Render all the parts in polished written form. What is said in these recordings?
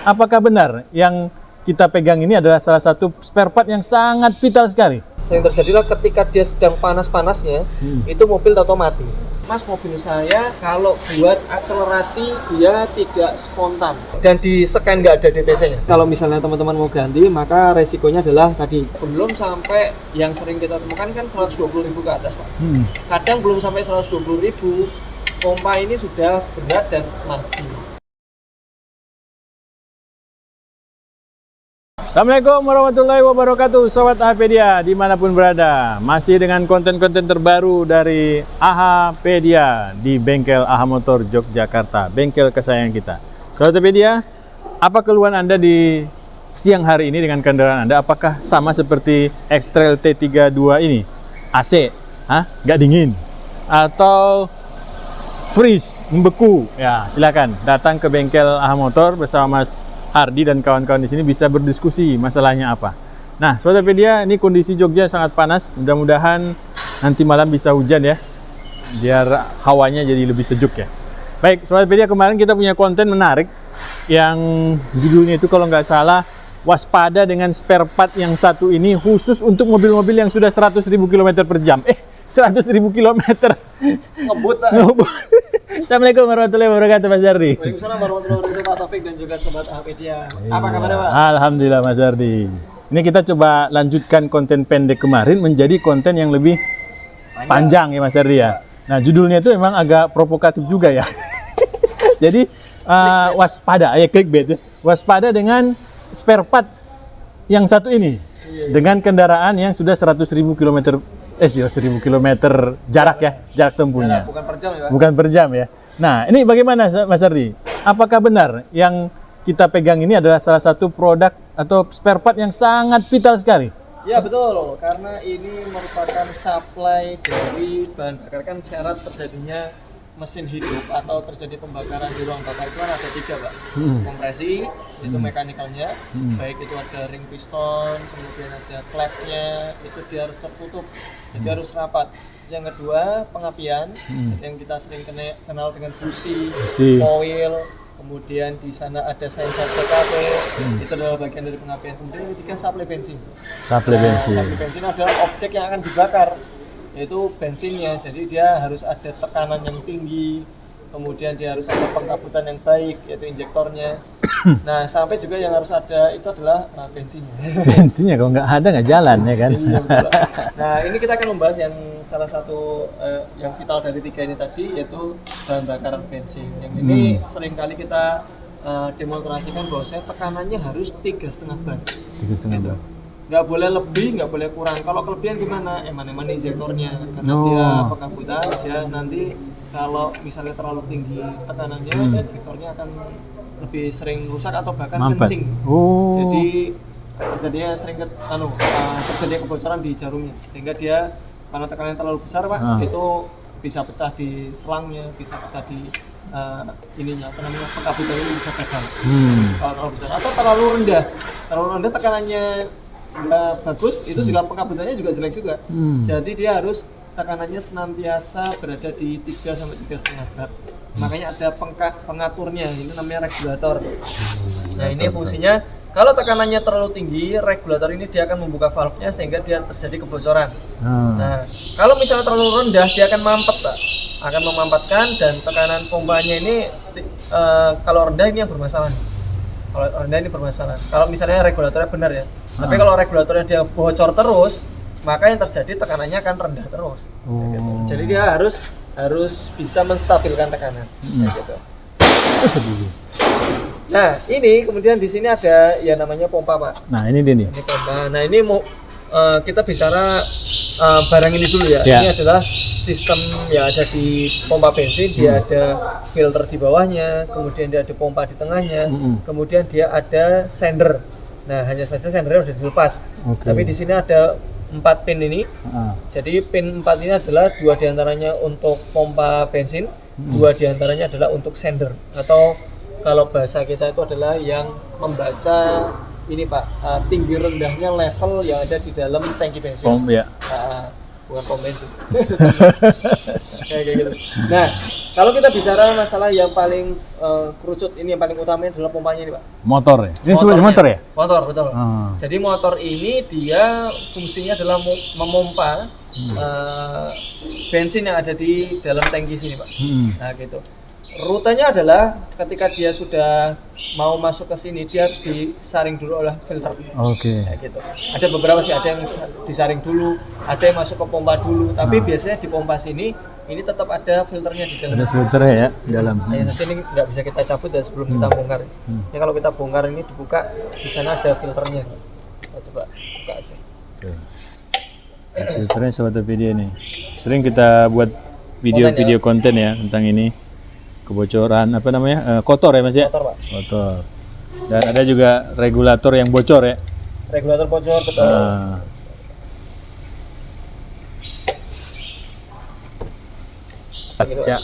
apakah benar yang kita pegang ini adalah salah satu spare part yang sangat vital sekali? Sering terjadilah ketika dia sedang panas-panasnya, itu mobil tahu mati. Mas, mobil saya kalau buat akselerasi dia tidak spontan dan di scan nggak ada DTC-nya. Kalau misalnya teman-teman mau ganti, maka resikonya adalah tadi belum sampai yang sering kita temukan kan 120.000 ke atas, Pak. Kadang belum sampai 120.000, pompa ini sudah berat dan mati. Assalamualaikum warahmatullahi wabarakatuh, Sobat AHApedia dimanapun berada. Masih dengan konten-konten terbaru dari AHApedia di Bengkel AHA Motor Yogyakarta, bengkel kesayangan kita. Sobat AHApedia, apa keluhan Anda di siang hari ini dengan kendaraan Anda? Apakah sama seperti X-Trail T32 ini? AC, nggak dingin? Atau freeze, membeku? Ya, silakan datang ke Bengkel AHA Motor bersama Mas Hardi dan kawan-kawan di sini bisa berdiskusi masalahnya apa. Nah, Sobat AHApedia, ini kondisi Jogja sangat panas. Mudah-mudahan nanti malam bisa hujan ya, biar hawanya jadi lebih sejuk ya. Baik, Sobat AHApedia, kemarin kita punya konten menarik yang judulnya itu kalau nggak salah, waspada dengan spare part yang satu ini khusus untuk mobil-mobil yang sudah 100.000 km per jam. 100.000 km. Ngebut, Pak. Assalamualaikum warahmatullahi wabarakatuh, Mas Hardi. Waalaikumsalam warahmatullahi wabarakatuh, Pak Taufik dan juga Sobat AHApedia. Apa kabarnya, Pak? Alhamdulillah, Mas Hardi. Ini kita coba lanjutkan konten pendek kemarin menjadi konten yang lebih panjang ya, Mas Hardi ya. Nah, judulnya itu memang agak provokatif juga ya. Jadi waspada, ya clickbait ya. Waspada dengan spare part yang satu ini. Dengan kendaraan yang sudah 100.000 km 1.000 km jarak ya, jarak tempuhnya. Bukan per jam ya, Pak? Bukan per jam ya. Nah, ini bagaimana Mas Hardi? Apakah benar yang kita pegang ini adalah salah satu produk atau spare part yang sangat vital sekali? Ya betul, karena ini merupakan supply dari bahan bakar. Kan syarat terjadinya mesin hidup atau terjadi pembakaran di ruang bakar itu kan ada 3, Pak. Kompresi, itu mekanikalnya, baik itu ada ring piston, kemudian ada klepnya, itu dia harus tertutup, jadi harus rapat. Yang kedua, pengapian, yang kita sering kenal dengan busi, coil, kemudian di sana ada sensor CKP, itu adalah bagian dari pengapian. Kemudian yang ketiga, suplai bensin. Suplai bensin adalah objek yang akan dibakar, yaitu bensinnya. Jadi dia harus ada tekanan yang tinggi, kemudian dia harus ada pengkabutan yang baik, yaitu injektornya. Nah, sampai juga yang harus ada itu adalah bensinnya. Bensinnya kalau nggak ada nggak jalan ya kan. Nah, ini kita akan membahas yang salah satu yang vital dari 3 ini tadi, yaitu bahan bakar bensin. Yang ini sering kali kita demonstrasikan bahwasanya tekanannya harus 3,5 bar. 3,5 bar. Nggak boleh lebih, nggak boleh kurang. Kalau kelebihan gimana? Eman-eman injektornya, karena dia pengkabutan, dia nanti kalau misalnya terlalu tinggi tekanannya, injektornya akan lebih sering rusak atau bahkan kencing. Jadi terjadinya sering terjadi kebocoran di jarumnya, sehingga dia karena tekanannya terlalu besar, Pak, itu bisa pecah di selangnya, bisa pecah di pengkabutannya ini bisa gagal. Kalau terlalu besar atau terlalu rendah tekanannya nggak bagus, itu juga pengkabutannya juga jelek juga. Jadi dia harus tekanannya senantiasa berada di 3 sampai 3,5 bar. Makanya ada pengaturnya, ini namanya regulator. Nah, ini fungsinya kalau tekanannya terlalu tinggi, regulator ini dia akan membuka valve-nya sehingga dia terjadi kebocoran. Nah, kalau misalnya terlalu rendah, dia akan mampet, Pak. Akan memampatkan, dan tekanan pompanya ini kalau rendah ini yang bermasalah. Kalau rendah ini bermasalah. Kalau misalnya regulatornya benar ya. Tapi kalau regulatornya dia bocor terus, maka yang terjadi tekanannya akan rendah terus. Gitu. Jadi dia harus bisa menstabilkan tekanan. Gitu. Nah, ini kemudian di sini ada ya namanya pompa, Pak. Nah, ini dia nih. Ini pompa. Nah, ini mau kita bicara barang ini dulu ya. Ini adalah sistem yang ada di pompa bensin. Dia ada filter di bawahnya, kemudian dia ada pompa di tengahnya, kemudian dia ada sender. Nah, hanya saja sendernya sudah dilepas. Tapi di sini ada 4 pin ini. Jadi pin 4 ini adalah 2 diantaranya untuk pompa bensin, 2 diantaranya adalah untuk sender, atau kalau bahasa kita itu adalah yang membaca ini, Pak, tinggi rendahnya level yang ada di dalam tangki bensin. bukan pom bensin. Kayak gitu. Nah, kalau kita bicara masalah yang paling kerucut ini, yang paling utama adalah pompanya ini, Pak. Motor ya? Ini sebenarnya Motornya. motor ya? Motor, betul. Ah. Jadi motor ini dia fungsinya adalah memompa bensin yang ada di dalam tangki sini, Pak. Nah, gitu. Rutenya adalah ketika dia sudah mau masuk ke sini, dia harus disaring dulu oleh filter. Oke. Kayak gitu. Ada beberapa sih, ada yang disaring dulu, ada yang masuk ke pompa dulu. Tapi biasanya di pompa sini ini tetap ada filternya di dalam. Ada filternya ya di dalam. Nah, yang ini nggak bisa kita cabut ya sebelum kita bongkar. Ya kalau kita bongkar ini dibuka, di sana ada filternya. Kita coba buka sih. Oke. Filternya Sobat Topedia nih. Sering kita buat video-video konten ya tentang ini. Kebocoran apa namanya? Kotor ya Mas ya? Motor, Pak. Kotor. Dan ada juga regulator yang bocor ya. Regulator bocor, betul. Gitu, Pak. Ya.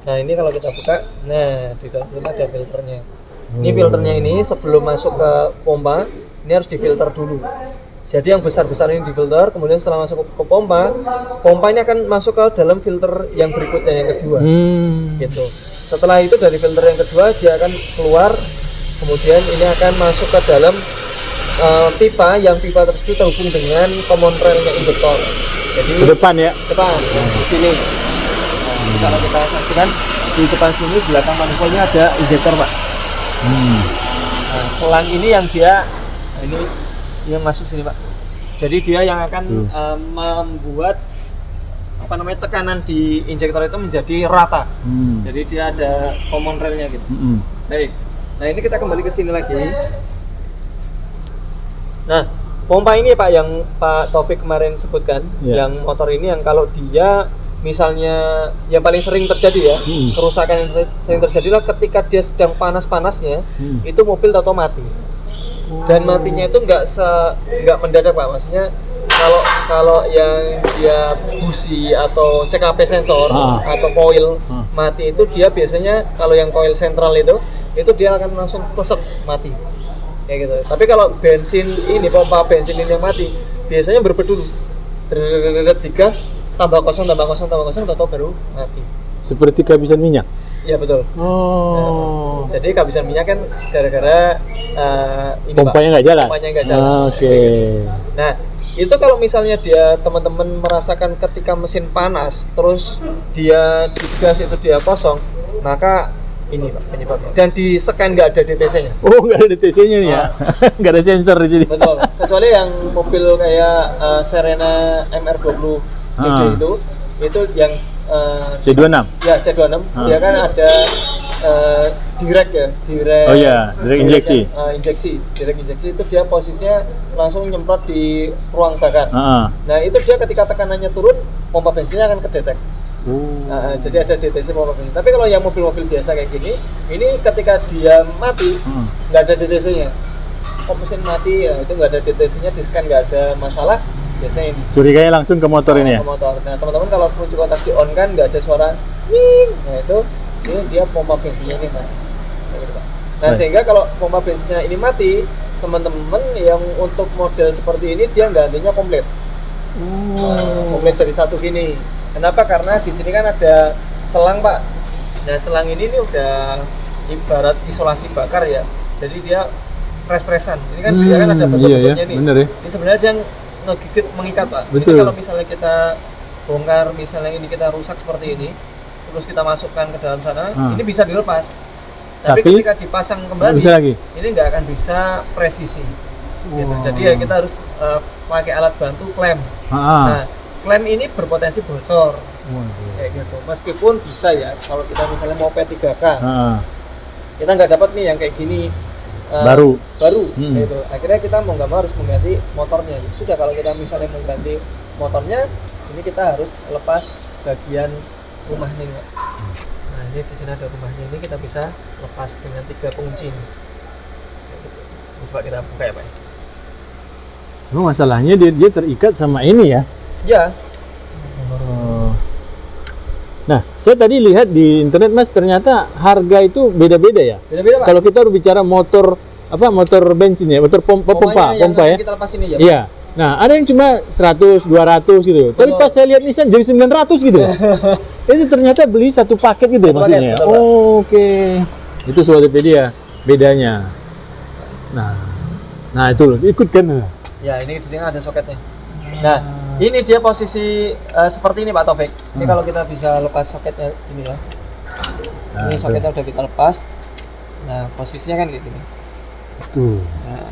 Nah ini kalau kita buka, nah di dalam ini ada filternya. Ini filternya ini sebelum masuk ke pompa, ini harus difilter dulu. Jadi yang besar-besar ini difilter, kemudian setelah masuk ke pompa, pompa ini akan masuk ke dalam filter yang berikutnya, yang kedua. Gitu. Setelah itu dari filter yang kedua dia akan keluar, kemudian ini akan masuk ke dalam pipa, yang pipa tersebut terhubung dengan common railnya injektor. Jadi Ke depan ya. depan, di sini. Nah, kalau kita saksikan di depan sini belakang manifoldnya ada injektor, Pak. Nah, selang ini yang dia ini yang masuk sini, Pak. Jadi dia yang akan membuat apa namanya tekanan di injektor itu menjadi rata. Jadi dia ada common railnya gitu. Baik. Nah ini kita kembali ke sini lagi. Nah pompa ini Pak yang Pak Taufik kemarin sebutkan, yang motor ini yang kalau dia misalnya yang paling sering terjadi ya, kerusakan yang sering terjadi lah ketika dia sedang panas-panasnya, itu mobil atau mati. Dan matinya itu nggak mendadak Pak, maksudnya kalau yang dia busi atau CKP sensor atau coil mati itu dia biasanya kalau yang coil sentral itu dia akan langsung pleset mati kayak gitu. Tapi kalau bensin ini, pompa bensin ini yang mati biasanya berbet dulu, digas tambah kosong tahu baru mati. Seperti kehabisan minyak. Iya betul. Oh. Jadi kehabisan minyak kan gara-gara ini Pompanya nggak jalan. Pompanya nggak jalan. Oke. Nah itu kalau misalnya dia teman-teman merasakan ketika mesin panas terus dia digas itu dia kosong, maka ini Pak penyebabnya. Dan di scan nggak ada DTC-nya. Oh, nggak ada DTC-nya nih ya? Nggak ada sensor di sini. Betul. Kecuali yang mobil kayak Serena MR20 gede itu yang C26. Ya C26 dia kan ada direct ya, direct. Oh iya, direct injeksi. Direct injeksi itu dia posisinya langsung nyemprot di ruang bakar. Nah itu dia ketika tekanannya turun, pompa bensinnya akan kedetek. Jadi ada DTC pompa bensin. Tapi kalau yang mobil-mobil biasa kayak gini, ini ketika dia mati nggak ada DTC-nya. Kok mesin mati ya itu nggak ada DTC-nya, di scan nggak ada masalah. Biasanya ini. Curiganya langsung ke motor ini ya? Ke motor. Nah teman-teman kalau kunci kontak di on kan nggak ada suara wing. Nah itu ini dia pompa bensinnya ini Pak. Nah sehingga kalau pompa bensinnya ini mati, teman-teman yang untuk model seperti ini dia gantinya komplit. Komplit jadi satu gini. Kenapa? Karena di sini kan ada selang Pak. Nah selang ini udah ibarat isolasi bakar ya. Jadi dia pres-presan. Ini kan dia kan ada bentuk-bentuknya nih. Bener ya. Ini sebenarnya dia ngegigit mengikat Pak. Betul. Ini kalau misalnya kita bongkar, misalnya ini kita rusak seperti ini, terus kita masukkan ke dalam sana, ini bisa dilepas. Tapi ketika dipasang kembali, bisa lagi. Ini nggak akan bisa presisi. Gitu. Jadi ya kita harus pakai alat bantu klem. Nah, klem ini berpotensi bocor. Kayak gitu. Meskipun bisa ya, kalau kita misalnya mau P3K, kita nggak dapat nih yang kayak gini. Baru gitu. Akhirnya kita mau nggak mau harus mengganti motornya. Sudah kalau kita misalnya mengganti motornya, ini kita harus lepas bagian rumahnya ini. Nah ini di sini ada rumahnya, ini kita bisa lepas dengan 3 pengunci ini. Coba kita buka ya Pak. Oh, masalahnya dia terikat sama ini ya? Ya. Nah, saya tadi lihat di internet Mas, ternyata harga itu beda-beda ya. Beda-beda Pak. Kalau kita berbicara motor bensin ya, motor pompa ya. Kita lepas ini ya. Iya. Nah, ada yang cuma 100, 200 gitu. Tapi pas saya lihat Nissan jadi 900 gitu. Itu ternyata beli satu paket gitu ya Satu maksudnya. paket, betul, Pak. Oke. Itu Sobat Tokopedia bedanya. Nah itu loh, ikut kan. Ya, ini di sini ada soketnya. Nah, ini dia posisi seperti ini Pak Taufik. Ini kalau kita bisa lepas soketnya ini ya. Nah, Ini soketnya udah kita lepas. Nah, posisinya kan kayak gini. Tuh. Nah,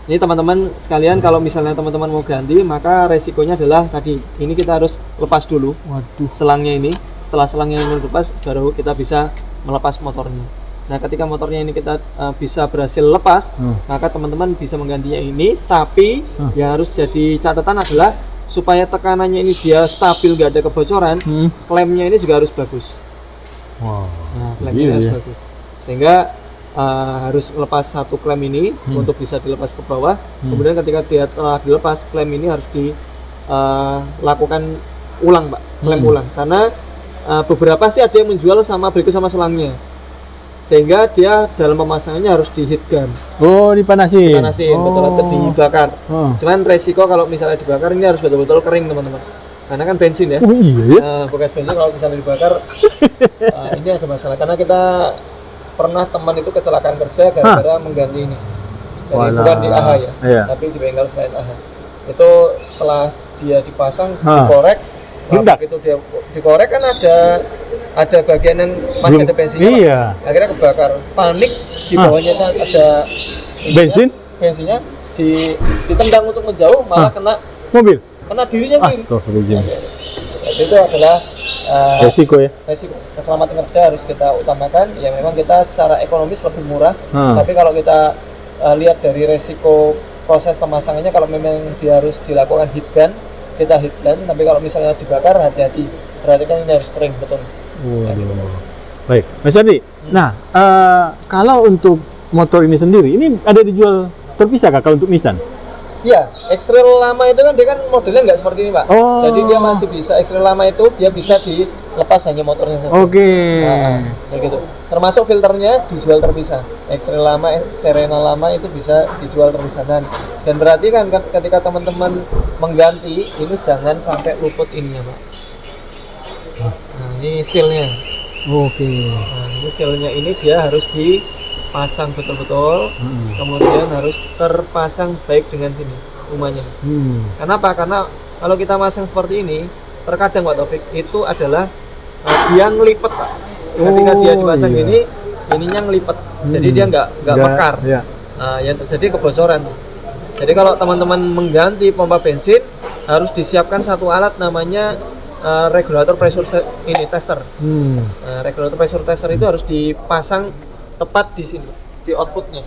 ini teman-teman sekalian, kalau misalnya teman-teman mau ganti, maka resikonya adalah tadi, ini kita harus lepas dulu Waduh. selangnya ini. Setelah selangnya ini lepas, baru kita bisa melepas motornya. Nah, ketika motornya ini kita bisa berhasil lepas, maka teman-teman bisa menggantinya ini. Tapi yang harus jadi catatan adalah supaya tekanannya ini dia stabil, gak ada kebocoran, klemnya ini juga harus bagus. Wow. Nah, klemnya harus bagus. Sehingga harus lepas satu klem ini untuk bisa dilepas ke bawah. Kemudian ketika dia telah dilepas, klem ini harus dilakukan ulang, Pak. Klem ulang. Karena beberapa sih ada yang menjual sama berikut sama selangnya. Sehingga dia dalam pemasangannya harus di heat gun. Oh, dipanasin. Betul, atau dibakar. Cuman resiko kalau misalnya dibakar ini harus betul-betul kering, teman-teman. Karena kan bensin ya. Oh iya ya. Bekas bensin kalau misalnya dibakar ini ada masalah. Karena kita pernah teman itu kecelakaan kerja gara-gara mengganti ini. Jadi bukan di AHA ya, Iya. tapi di bengkel selain AHA. Itu setelah dia dipasang, dikorek, itu dia dikorek kan ada bagian yang masih ada bensinnya. Iya. Akhirnya kebakar. Panik, di bawahnya ada bensinnya ditendang untuk menjauh, malah kena dirinya sendiri. Astagfirullahaladzim. Jadi itu adalah resiko ya. Resiko keselamatan kerja harus kita utamakan. Ya memang kita secara ekonomis lebih murah, tapi kalau kita lihat dari resiko proses pemasangannya, kalau memang dia harus dilakukan heat gun, kita heat gun. Tapi kalau misalnya dibakar, hati-hati, berarti kan ini harus kering betul. Baik, Mas Ardi. Nah, kalau untuk motor ini sendiri, ini ada dijual terpisah kah kalau untuk Nissan? Iya, X-Trail lama itu kan dia kan modelnya nggak seperti ini, Pak. Jadi dia masih bisa, X-Trail lama itu dia bisa dilepas hanya motornya saja. Nah, kayak gitu. Termasuk filternya dijual terpisah. X-Trail lama, Serena lama itu bisa dijual terpisah. Dan berarti kan ketika teman-teman mengganti, ini jangan sampai luput ininya, Pak. Nah, ini sealnya. Nah, ini sealnya ini dia harus dipasang betul-betul, kemudian harus terpasang baik dengan sini rumahnya. Kenapa? Karena kalau kita pasang seperti ini, terkadang Pak Taufik itu adalah dia ngelipet, Pak. Ketika dia dipasang ini, ininya ngelipet, jadi dia nggak mekar. Yang terjadi kebocoran. Jadi kalau teman-teman mengganti pompa bensin, harus disiapkan satu alat namanya regulator pressure tester. Regulator pressure tester itu harus dipasang tepat di sini, di outputnya,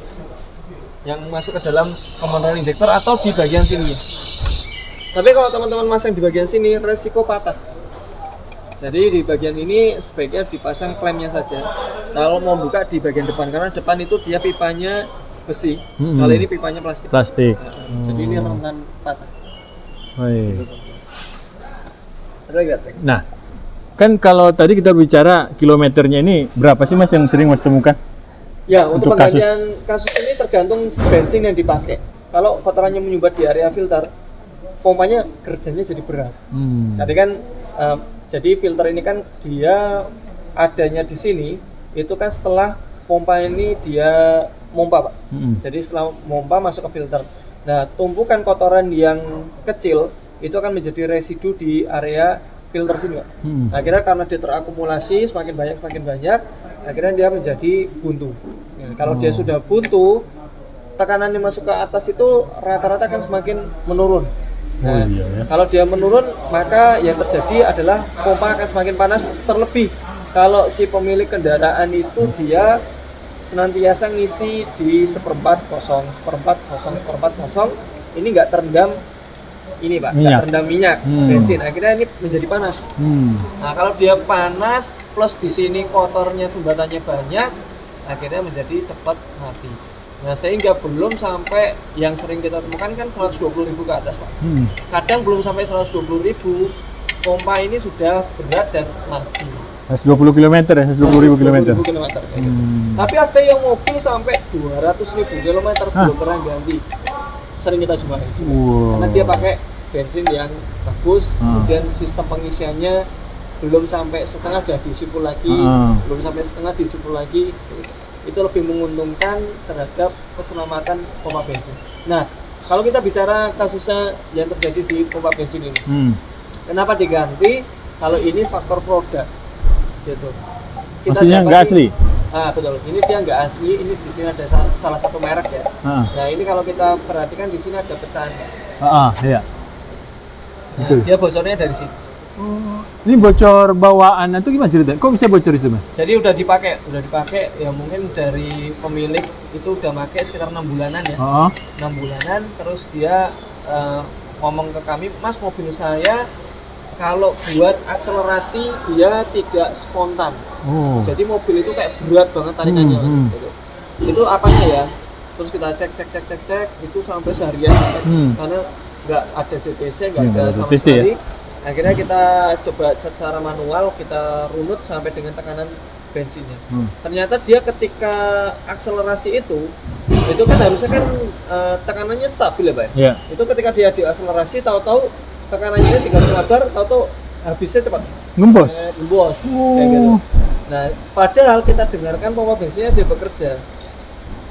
yang masuk ke dalam komponen injektor atau di bagian sini. Tapi kalau teman-teman masang di bagian sini, resiko patah. Jadi di bagian ini sebaiknya dipasang klemnya saja. Kalau mau buka di bagian depan, karena depan itu dia pipanya besi, kalau ini pipanya plastik. Jadi ini rentan patah. Nah, kan kalau tadi kita bicara kilometernya ini berapa sih Mas yang sering Mas temukan? Ya, untuk penggantian kasus ini tergantung bensin yang dipakai. Kalau kotorannya menyumbat di area filter, pompanya kerjanya jadi berat. Jadi kan, jadi filter ini kan dia adanya di sini, itu kan setelah pompa ini dia mompa, Pak. Jadi setelah mompa masuk ke filter. Nah, tumpukan kotoran yang kecil itu akan menjadi residu di area filter sini, Pak. Akhirnya karena dia terakumulasi semakin banyak, akhirnya dia menjadi buntu. Ya, kalau dia sudah buntu, tekanan yang masuk ke atas itu rata-rata akan semakin menurun. Nah, kalau dia menurun, maka yang terjadi adalah pompa akan semakin panas. Terlebih kalau si pemilik kendaraan itu dia senantiasa ngisi di 1/4 kosong, ini nggak terendam ini, Pak, nggak terendam minyak bensin, akhirnya ini menjadi panas. Nah, kalau dia panas plus di sini kotornya, sumbatannya banyak, akhirnya menjadi cepat mati. Nah, sehingga belum sampai yang sering kita temukan kan 120.000 ke atas, Pak. Kadang belum sampai 120.000, pompa ini sudah berat dan mati. 120 km ya, 120.000 km. Tapi ada yang mobil sampai 200.000 km belum pernah ganti. sering kita jumpai. Wow. Karena dia pakai bensin yang bagus, kemudian sistem pengisiannya belum sampai setengah udah diisi full lagi, belum sampai setengah diisi full lagi. Itu lebih menguntungkan terhadap keselamatan pompa bensin. Nah, kalau kita bicara kasusnya yang terjadi di pompa bensin ini, kenapa diganti? Kalau ini faktor produk, gitu. Maksudnya nggak asli? Betul. Ini dia nggak asli. Ini di sini ada salah satu merek ya. Nah, ini kalau kita perhatikan di sini ada pecahan. Iya. Nah, dia bocornya dari sini. Ini bocor bawaan itu gimana ceritanya? Kok bisa bocor itu, Mas? Jadi udah dipakai ya mungkin dari pemilik itu udah pakai sekitar 6 bulanan ya. 6 bulanan, terus dia ngomong ke kami, Mas, mobil saya kalau buat akselerasi dia tidak spontan. Jadi mobil itu kayak berat banget tarikannya, Mas. Gitu. Itu apanya ya? Terus kita cek itu sampai seharian karena nggak ada DTC, nggak ada sama sekali. Ya? Akhirnya kita coba secara manual, kita runut sampai dengan tekanan bensinnya. Ternyata dia ketika akselerasi itu kan harusnya kan tekanannya stabil ya, Pak. Yeah. Itu ketika dia diakselerasi, tahu-tahu tekanannya 3,5 bar, tahu-tahu habisnya cepat. Ngembos. Kayak gitu. Nah, padahal kita dengarkan pompa bensinnya dia bekerja.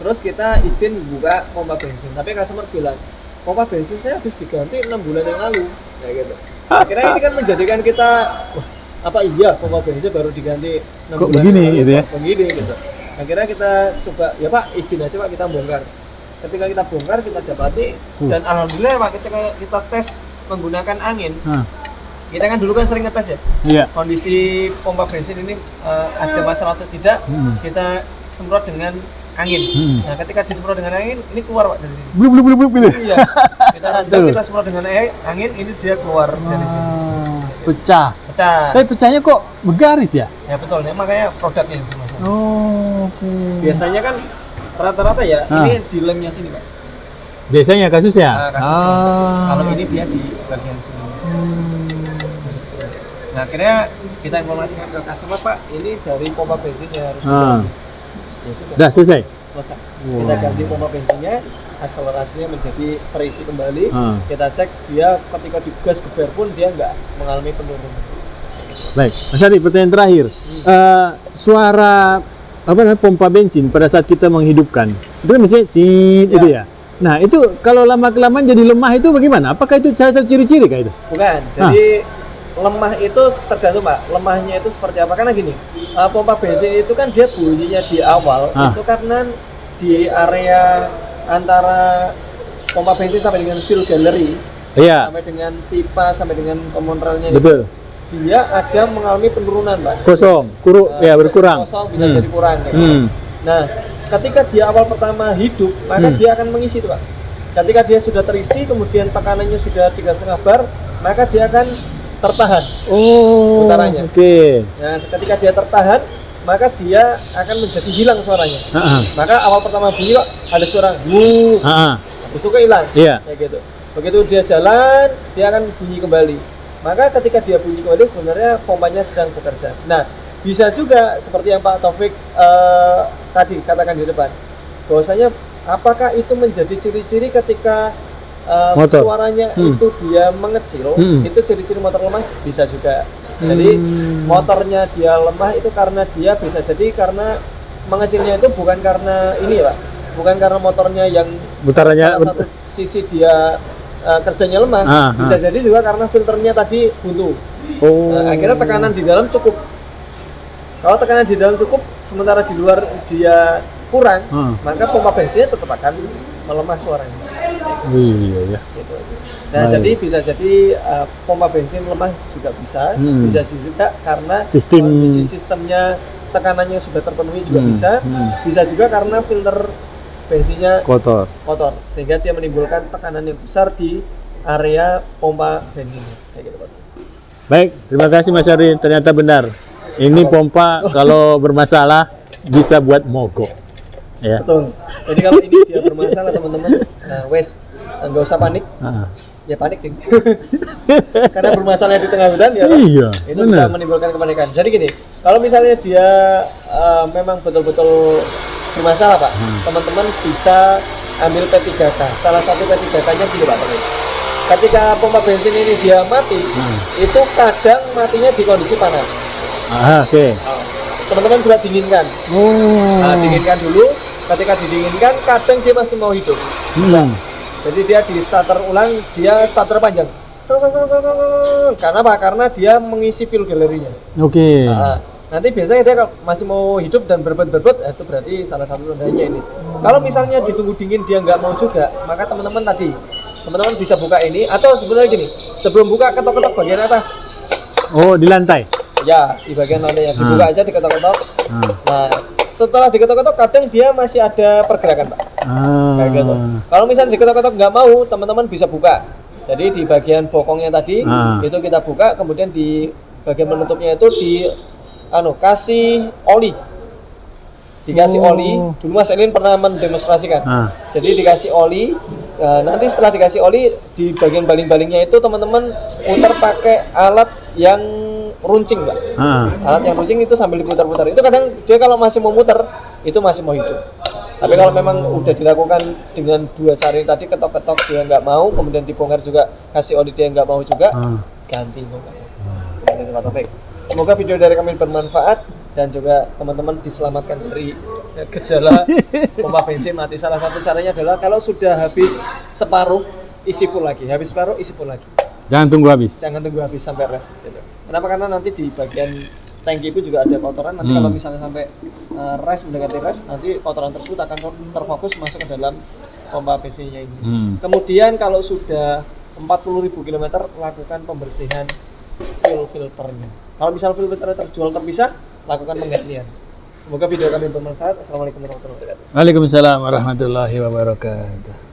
Terus kita izin buka pompa bensin, tapi customer bilang, pompa bensin saya habis diganti 6 bulan yang lalu. Kayak gitu. Akhirnya ini kan menjadikan kita, wah, apa iya pompa bensin baru diganti 6 kok bulan begini lalu, gitu ya? Begini gitu. Akhirnya kita coba, ya Pak, izin aja Pak, kita bongkar. Ketika kita bongkar, kita dapati dan alhamdulillah Pak, ketika kita tes menggunakan angin, kita kan dulu kan sering ngetes ya, kondisi pompa bensin ini ada masalah atau tidak, kita semprot dengan angin. Nah, ketika disemprot dengan angin, ini keluar Pak dari sini. Blub gitu. Iya. Kita semprot dengan angin, ini dia keluar dari sini. Pecah. Tapi pecahnya kok bergaris ya? Ya betul, ya, makanya produknya itu masalah. Oke. Biasanya kan rata-rata ya, ini di lemnya sini Pak. Biasanya kasusnya? Kasusnya. Kalau ini dia di bagian sini. Nah, akhirnya kita informasikan ke customer, Pak, ini dari pompa bensinnya harus diganti. Ya, sudah selesai. Kita ganti pompa bensinnya, akselerasinya menjadi terisi kembali. Kita cek dia ketika digas geber pun dia nggak mengalami penurunan. Baik, Mas Adi, pertanyaan terakhir. Suara pompa bensin pada saat kita menghidupkan itu kan misalnya itu ya. Nah, itu kalau lama kelamaan jadi lemah itu bagaimana? Apakah itu salah satu ciri-ciri kayak itu? Bukan. Jadi lemah itu tergantung Pak, lemahnya itu seperti apa, karena gini, pompa bensin itu kan dia bunyinya di awal itu karena di area antara pompa bensin sampai dengan fuel gallery, sampai dengan pipa, sampai dengan komonrelnya itu, dia ada mengalami penurunan Pak. Berkurang. Kosong bisa jadi kurang gitu. Nah, ketika dia awal pertama hidup, maka dia akan mengisi itu Pak. Ketika dia sudah terisi, kemudian tekanannya sudah 3,5 bar, maka dia akan tertahan putarannya. Nah, ketika dia tertahan, maka dia akan menjadi hilang suaranya. Maka awal pertama bunyi kok ada suara habis itu hilang. Kayak gitu. Begitu dia jalan, dia akan bunyi kembali. Maka ketika dia bunyi kembali, sebenarnya pompanya sedang bekerja. Nah, bisa juga seperti yang Pak Taufik tadi katakan di depan, bahwasanya apakah itu menjadi ciri-ciri ketika suaranya itu dia mengecil, itu ciri-ciri motor lemah? Bisa juga. Jadi motornya dia lemah itu karena dia bisa jadi karena mengecilnya itu bukan karena ini Pak, bukan karena motornya yang salah satu sisi dia kerjanya lemah, bisa jadi juga karena filternya tadi buntu. Akhirnya tekanan di dalam cukup. Kalau tekanan di dalam cukup, sementara di luar dia kurang, maka pompa bensinnya tetap akan melemah suaranya. Gitu. Nah, jadi bisa jadi pompa bensin lemah juga bisa juga karena sistemnya tekanannya sudah terpenuhi juga bisa juga karena filter bensinnya kotor, sehingga dia menimbulkan tekanan yang besar di area pompa bensinnya. Kayak gitu, Pak. Baik, terima kasih Mas Adi, ternyata benar. Ini pompa kalau bermasalah bisa buat mogok. Ya. Betul. Jadi kalau ini dia bermasalah teman-teman, nggak usah panik. Ya panik deh. Karena bermasalah di tengah hutan ya. Itu bisa menimbulkan kepanikan. Jadi gini, kalau misalnya dia memang betul-betul bermasalah Pak, teman-teman bisa ambil P3K. Salah satu P3K-nya gini Pak Taufik. Ketika pompa bensin ini dia mati, itu kadang matinya di kondisi panas. Oke. Teman-teman juga dinginkan. Oh. Nah, dinginkan dulu. Ketika didinginkan, kadang dia masih mau hidup. Jadi dia di starter ulang, dia starter panjang. Karena apa? Karena dia mengisi fuel galerinya. Oke. Nah, nanti biasanya dia kalau masih mau hidup dan berbet-berbet, itu berarti salah satu tandanya ini. Kalau misalnya ditunggu dingin dia nggak mau juga, maka teman-teman bisa buka ini, atau sebenarnya gini, sebelum buka ketok-ketok bagian atas. Oh, di lantai. Ya, di bagian lantainya dibuka aja, diketok-ketok. Nah, setelah diketok-ketok kadang dia masih ada pergerakan Pak. Kayak gitu. Kalau misalnya diketok-ketok nggak mau, teman-teman bisa buka. Jadi di bagian bokongnya tadi itu kita buka, kemudian di bagian penutupnya itu kasih oli. Dikasih oli. Dulu Mas Elin pernah mendemonstrasikan. Jadi dikasih oli. Nanti setelah dikasih oli, di bagian baling-balingnya itu teman-teman putar pakai alat yang runcing Pak. Alat yang runcing itu sambil diputar-putar. Itu kadang dia kalau masih mau muter, itu masih mau hidup. Tapi kalau memang udah dilakukan dengan 2 sari tadi, ketok-ketok dia nggak mau, kemudian dibongkar juga, kasih oli dia nggak mau juga, ganti bongkar. Seperti itu Pak Taufik. Semoga video dari kami bermanfaat dan juga teman-teman diselamatkan dari gejala pompa bensin mati. Salah satu caranya adalah kalau sudah habis separuh, isi full lagi. Habis separuh, isi full lagi. Jangan tunggu habis. Jangan tunggu habis sampai rest. Gitu. Kenapa? Karena nanti di bagian tangki itu juga ada kotoran. Nanti kalau misalnya sampai rest mendekati rest, nanti kotoran tersebut akan terfokus masuk ke dalam pompa bensinnya ini. Kemudian kalau sudah 40.000 km, lakukan pembersihan fuel filternya. Kalau misal fuel filternya terjual terpisah, lakukan penggantian. Semoga video kami bermanfaat. Assalamualaikum warahmatullahi wabarakatuh. Waalaikumsalam warahmatullahi wabarakatuh.